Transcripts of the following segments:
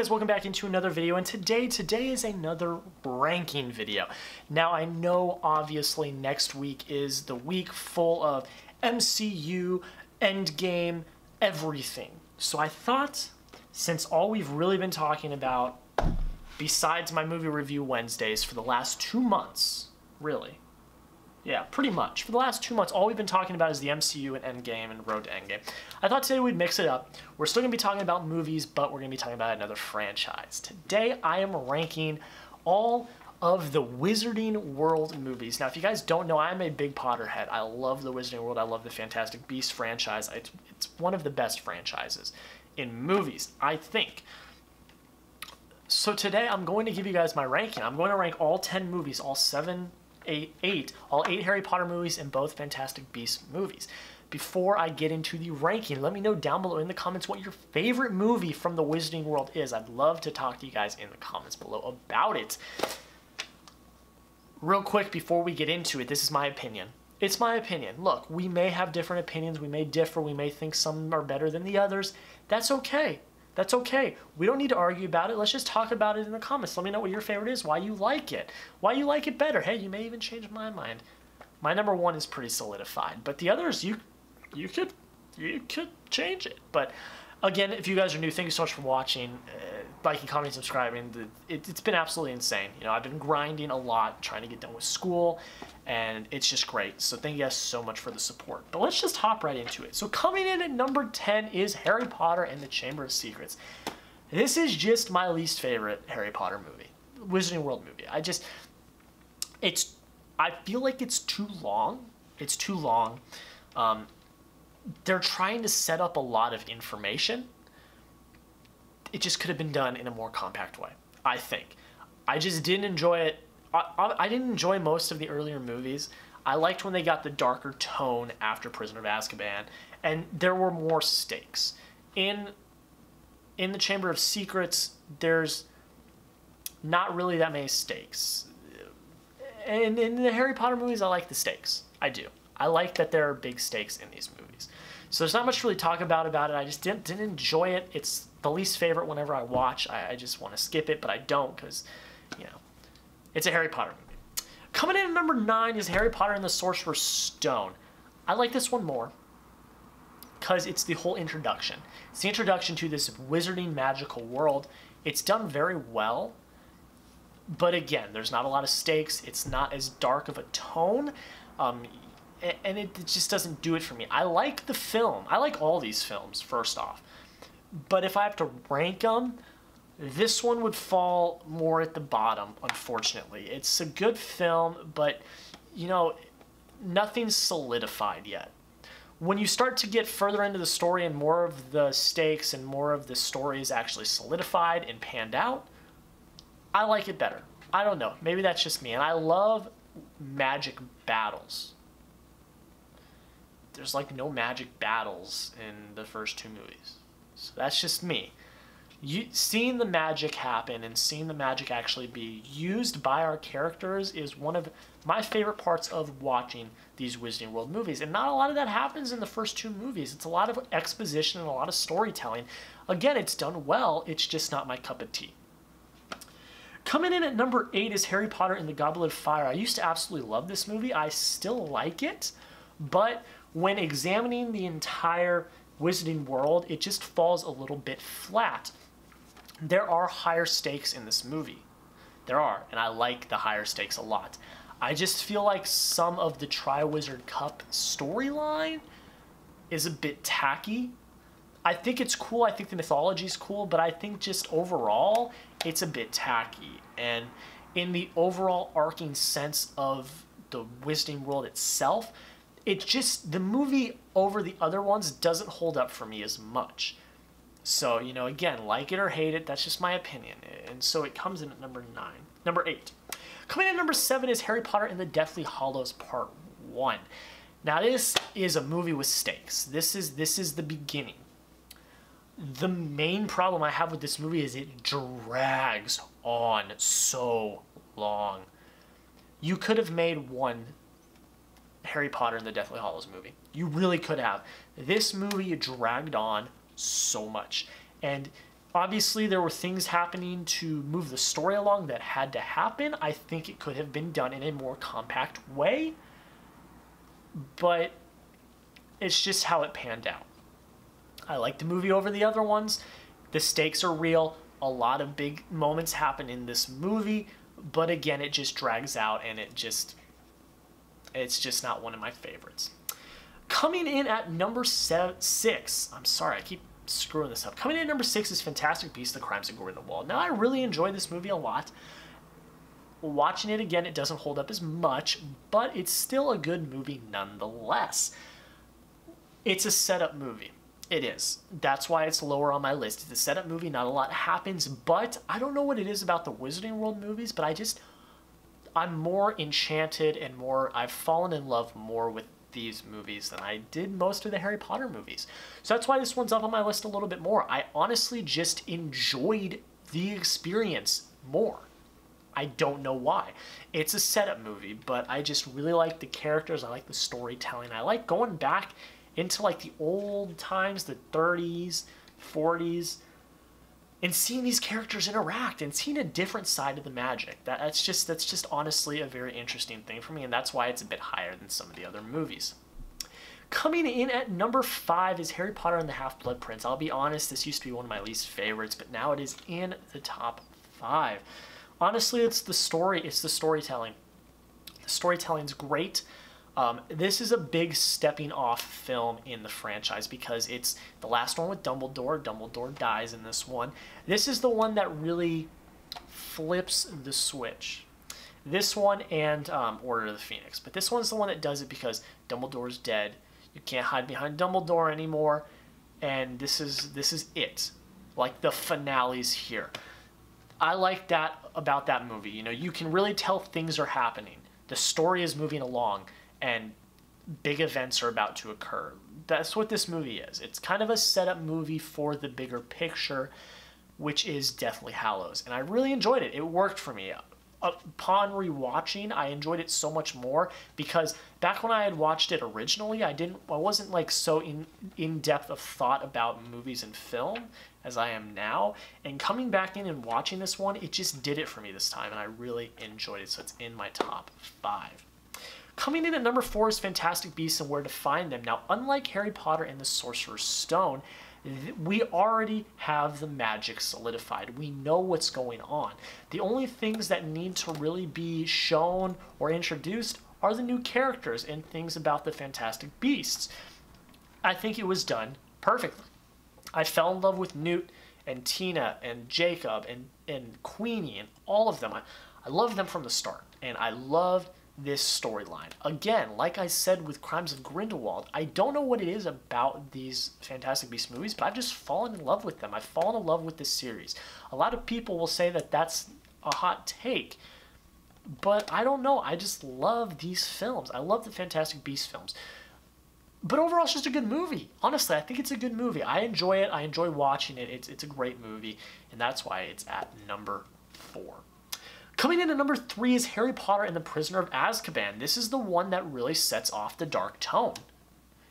guys, welcome back into another video, and today is another ranking video. Now I know obviously next week is the week full of MCU, Endgame, everything. So I thought, since all we've really been talking about, besides my movie review Wednesdays for the last 2 months, really, yeah, pretty much. For the last 2 months, all we've been talking about is the MCU and Endgame and Road to Endgame. I thought today we'd mix it up. We're still going to be talking about movies, but we're going to be talking about another franchise. Today, I am ranking all of the Wizarding World movies. Now, if you guys don't know, I'm a big Potterhead. I love the Wizarding World. I love the Fantastic Beasts franchise. It's one of the best franchises in movies, I think. So today, I'm going to give you guys my ranking. I'm going to rank all 10 movies, all 8 Harry Potter movies and both Fantastic Beasts movies. Before I get into the ranking, let me know down below in the comments what your favorite movie from the Wizarding World is. I'd love to talk to you guys in the comments below about it. Real quick before we get into it, this is my opinion. It's my opinion. Look, we may have different opinions, we may differ, we may think some are better than the others. That's okay. That's okay. We don't need to argue about it. Let's just talk about it in the comments. Let me know what your favorite is, why you like it, why you like it better. Hey, you may even change my mind. My number one is pretty solidified, but the others, you could change it. But again, if you guys are new, thank you so much for watching, liking, commenting, subscribing. It's been absolutely insane. You know, I've been grinding a lot, trying to get done with school, and it's just great. So thank you guys so much for the support. But let's just hop right into it. So coming in at number 10 is Harry Potter and the Chamber of Secrets. This is just my least favorite Harry Potter movie, Wizarding World movie. I feel like it's too long. It's too long. They're trying to set up a lot of information. It just could have been done in a more compact way, I think. I just didn't enjoy it. I didn't enjoy most of the earlier movies. I liked when they got the darker tone after Prisoner of Azkaban, and there were more stakes. In the Chamber of Secrets, there's not really that many stakes. And in the Harry Potter movies, I like the stakes. I do. I like that there are big stakes in these movies. So there's not much to really talk about it. I just didn't enjoy it. It's the least favorite whenever I watch. I just want to skip it, but I don't because, you know, it's a Harry Potter movie. Coming in at number 9 is Harry Potter and the Sorcerer's Stone. I like this one more because it's the whole introduction. It's the introduction to this wizarding magical world. It's done very well, but again, there's not a lot of stakes. It's not as dark of a tone. And it just doesn't do it for me. I like the film. I like all these films, first off. But if I have to rank them, this one would fall more at the bottom, unfortunately. It's a good film, but, you know, nothing's solidified yet. When you start to get further into the story and more of the stakes and more of the story is actually solidified and panned out, I like it better. I don't know. Maybe that's just me. And I love magic battles. There's like no magic battles in the first 2 movies. So that's just me. Seeing the magic happen and seeing the magic actually be used by our characters is one of my favorite parts of watching these Wizarding World movies. And not a lot of that happens in the first 2 movies. It's a lot of exposition and a lot of storytelling. Again, it's done well. It's just not my cup of tea. Coming in at number 8 is Harry Potter and the Goblet of Fire. I used to absolutely love this movie. I still like it, but when examining the entire Wizarding World, it just falls a little bit flat. There are higher stakes in this movie. There are, and I like the higher stakes a lot. I just feel like some of the Triwizard Cup storyline is a bit tacky. I think it's cool, I think the mythology is cool, but I think just overall, it's a bit tacky. And in the overall arcing sense of the Wizarding World itself, it's just, the movie over the other ones doesn't hold up for me as much. So, you know, again, like it or hate it, that's just my opinion. And so it comes in at number 8. Coming in at number 7 is Harry Potter and the Deathly Hallows Part 1. Now, this is a movie with stakes. This is the beginning. The main problem I have with this movie is it drags on so long. You could have made one Harry Potter and the Deathly Hallows movie. You really could have. This movie dragged on so much. And Obviously, there were things happening to move the story along that had to happen. I think it could have been done in a more compact way, but it's just how it panned out. I like the movie over the other ones. The stakes are real. A lot of big moments happen in this movie, but again, it just drags out, and it's just not one of my favorites. Coming in at number 6, I'm sorry, I keep screwing this up. Coming in at number 6 is Fantastic Beasts: The Crimes of Grindelwald. Now, I really enjoyed this movie a lot. Watching it again, it doesn't hold up as much, but it's still a good movie nonetheless. It's a setup movie. It is. That's why it's lower on my list. It's a setup movie, not a lot happens, but I don't know what it is about the Wizarding World movies, but I'm more enchanted and I've fallen in love more with these movies than I did most of the Harry Potter movies. So that's why this one's up on my list a little bit more. I honestly just enjoyed the experience more. I don't know why. It's a setup movie, but I just really like the characters. I like the storytelling. I like going back into like the old times, the 30s, 40s, and seeing these characters interact and seeing a different side of the magic. That's just honestly a very interesting thing for me, and that's why it's a bit higher than some of the other movies. Coming in at number 5 is Harry Potter and the Half-Blood Prince. I'll be honest, this used to be one of my least favorites, but now it is in the top 5. Honestly, it's the story, it's the storytelling. The storytelling's great. This is a big stepping off film in the franchise because it's the last one with Dumbledore. Dumbledore dies in this one. This is the one that really flips the switch. This one and Order of the Phoenix. But this one's the one that does it because Dumbledore's dead. You can't hide behind Dumbledore anymore. And this is it. Like, the finale's here. I like that about that movie. You know, you can really tell things are happening. The story is moving along, and big events are about to occur. That's what this movie is. It's kind of a setup movie for the bigger picture, which is Deathly Hallows. And I really enjoyed it. It worked for me. Upon rewatching, I enjoyed it so much more because back when I had watched it originally, I wasn't like so in depth of thought about movies and film as I am now. And coming back in and watching this one, it just did it for me this time, and I really enjoyed it. So it's in my top 5. Coming in at number 4 is Fantastic Beasts and Where to Find Them. Now, unlike Harry Potter and the Sorcerer's Stone, we already have the magic solidified. We know what's going on. The only things that need to really be shown or introduced are the new characters and things about the Fantastic Beasts. I think it was done perfectly. I fell in love with Newt and Tina and Jacob and Queenie and all of them. I loved them from the start, and I loved this storyline. Again, like I said with Crimes of Grindelwald, I don't know what it is about these Fantastic Beasts movies, but I've just fallen in love with them. I've fallen in love with this series. A lot of people will say that that's a hot take, but I don't know. I just love these films. I love the Fantastic Beasts films. But overall, it's just a good movie. Honestly, I think it's a good movie. I enjoy it. I enjoy watching it. It's a great movie, and that's why it's at number 4. Coming in at number 3 is Harry Potter and the Prisoner of Azkaban. This is the one that really sets off the dark tone.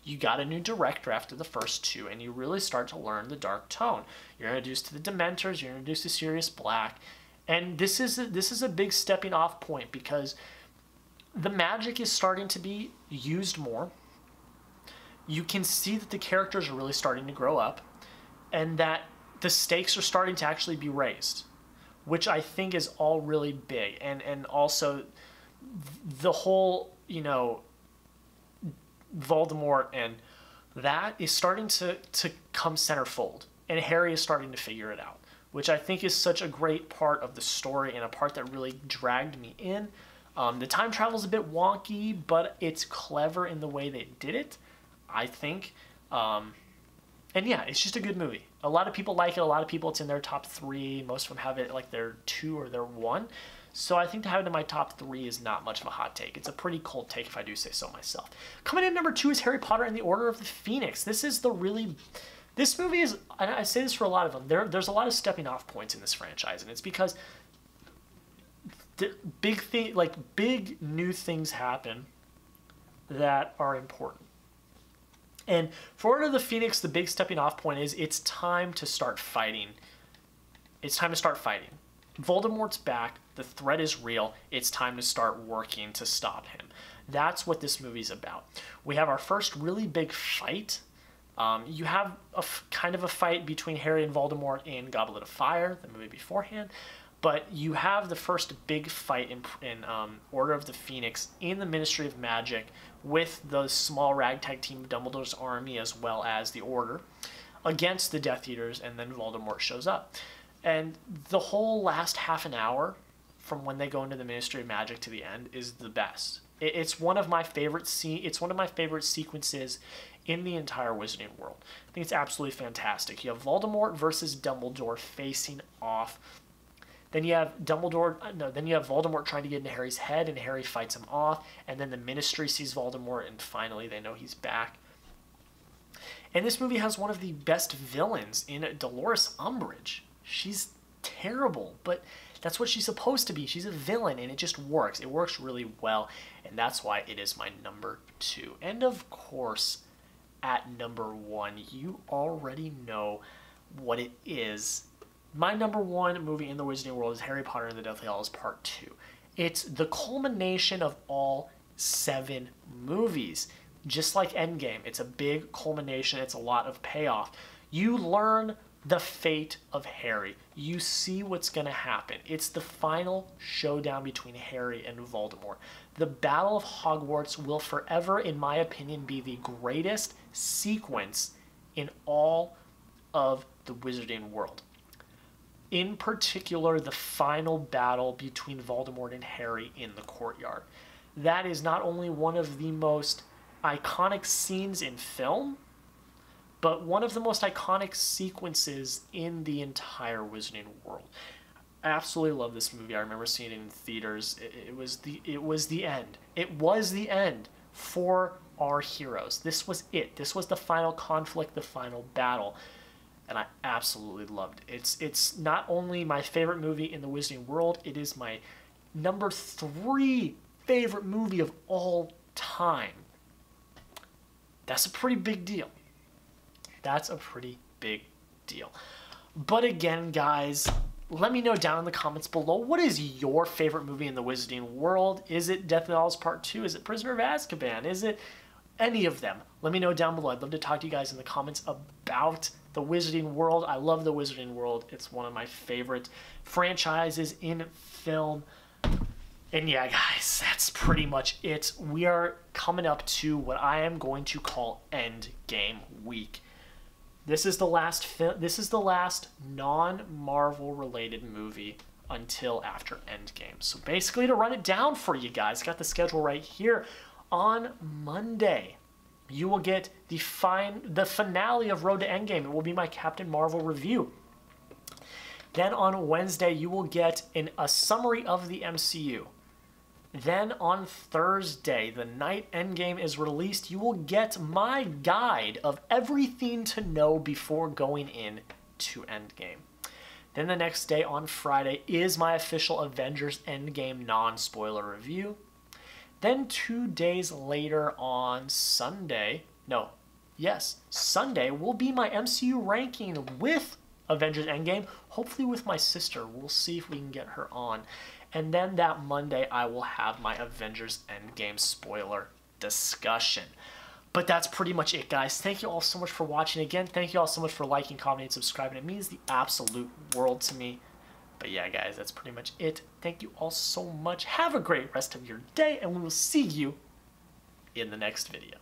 You got a new director after the first 2, and you really start to learn the dark tone. You're introduced to the Dementors, you're introduced to Sirius Black, and this is a big stepping off point because the magic is starting to be used more. You can see that the characters are really starting to grow up, and that the stakes are starting to actually be raised, which I think is all really big. And also the whole, you know, Voldemort and that is starting to come centerfold, and Harry is starting to figure it out, which I think is such a great part of the story and a part that really dragged me in. The time travel is a bit wonky, but it's clever in the way they did it, I think. And yeah, it's just a good movie. A lot of people like it. A lot of people, it's in their top 3. Most of them have it like their 2 or their 1. So I think to have it in my top 3 is not much of a hot take. It's a pretty cold take if I do say so myself. Coming in at number 2 is Harry Potter and the Order of the Phoenix. This movie is, and I say this for a lot of them, there's a lot of stepping off points in this franchise, and it's because big new things happen that are important. And for Order of the Phoenix, the big stepping off point is it's time to start fighting It's time to start fighting. Voldemort's back. The threat is real. It's time to start working to stop him. That's what this movie's about. We have our first really big fight. You have kind of a fight between Harry and Voldemort in Goblet of Fire, the movie beforehand. But you have the first big fight in Order of the Phoenix in the Ministry of Magic with the small ragtag team of Dumbledore's army as well as the Order against the Death Eaters, and then Voldemort shows up. And the whole last half an hour from when they go into the Ministry of Magic to the end is the best. It's one of my favorite sequences in the entire Wizarding world. I think it's absolutely fantastic. You have Voldemort versus Dumbledore facing off. Then you have Voldemort trying to get into Harry's head, and Harry fights him off. And then the Ministry sees Voldemort, and finally they know he's back. And this movie has one of the best villains in Dolores Umbridge. She's terrible, but that's what she's supposed to be. She's a villain, and it just works. It works really well, and that's why it is my number 2. And of course, at number 1, you already know what it is. My number 1 movie in the Wizarding world is Harry Potter and the Deathly Hallows Part 2. It's the culmination of all 7 movies. Just like Endgame, it's a big culmination. It's a lot of payoff. You learn the fate of Harry. You see what's going to happen. It's the final showdown between Harry and Voldemort. The Battle of Hogwarts will forever, in my opinion, be the greatest sequence in all of the Wizarding world. In particular, the final battle between Voldemort and Harry in the courtyard. That is not only one of the most iconic scenes in film, but one of the most iconic sequences in the entire Wizarding world. I absolutely love this movie. I remember seeing it in theaters. It was the end. It was the end for our heroes. This was it. This was the final conflict, the final battle. And I absolutely loved it. It's not only my favorite movie in the Wizarding world, it is my number 3 favorite movie of all time. That's a pretty big deal. That's a pretty big deal. But again, guys, let me know down in the comments below, what is your favorite movie in the Wizarding world? Is it Deathly Hallows Part 2? Is it Prisoner of Azkaban? Is it any of them? Let me know down below. I'd love to talk to you guys in the comments about the Wizarding world. I love the Wizarding world. It's one of my favorite franchises in film. And yeah, guys, that's pretty much it. We are coming up to what I am going to call Endgame week. This is the last non-Marvel related movie until after Endgame. So basically, to run it down for you guys, got the schedule right here. On Monday, you will get the finale of Road to Endgame. It will be my Captain Marvel review. Then on Wednesday, you will get a summary of the MCU. Then on Thursday, the night Endgame is released, you will get my guide of everything to know before going in to Endgame. Then the next day on Friday is my official Avengers Endgame non-spoiler review. Then 2 days later on Sunday will be my MCU ranking with Avengers Endgame, hopefully with my sister. We'll see if we can get her on. And then that Monday, I will have my Avengers Endgame spoiler discussion. But that's pretty much it, guys. Thank you all so much for watching. Again, thank you all so much for liking, commenting, and subscribing. It means the absolute world to me. But yeah, guys, that's pretty much it. Thank you all so much. Have a great rest of your day, and we will see you in the next video.